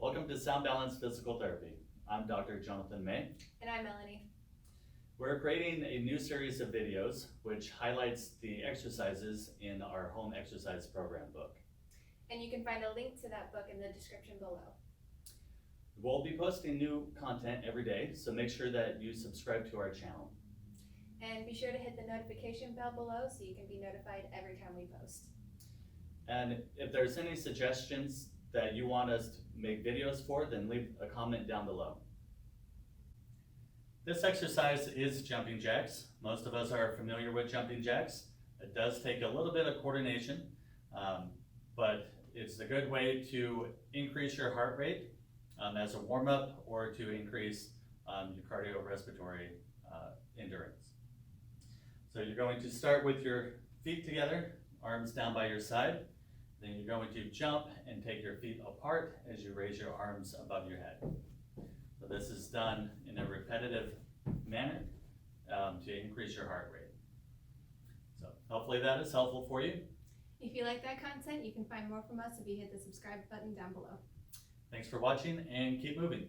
Welcome to Sound Balance Physical Therapy. I'm Dr. Jonathon May. And I'm Melanie. We're creating a new series of videos which highlights the exercises in our home exercise program book. And you can find a link to that book in the description below. We'll be posting new content every day, so make sure that you subscribe to our channel. And be sure to hit the notification bell below so you can be notified every time we post. And if there's any suggestions that you want us to make videos for, then leave a comment down below. This exercise is jumping jacks. Most of us are familiar with jumping jacks. It does take a little bit of coordination, but it's a good way to increase your heart rate as a warm-up or to increase your cardiorespiratory endurance. So you're going to start with your feet together, arms down by your side. Then you're going to jump and take your feet apart as you raise your arms above your head. So this is done in a repetitive manner to increase your heart rate. So hopefully that is helpful for you. If you like that content, you can find more from us if you hit the subscribe button down below. Thanks for watching and keep moving.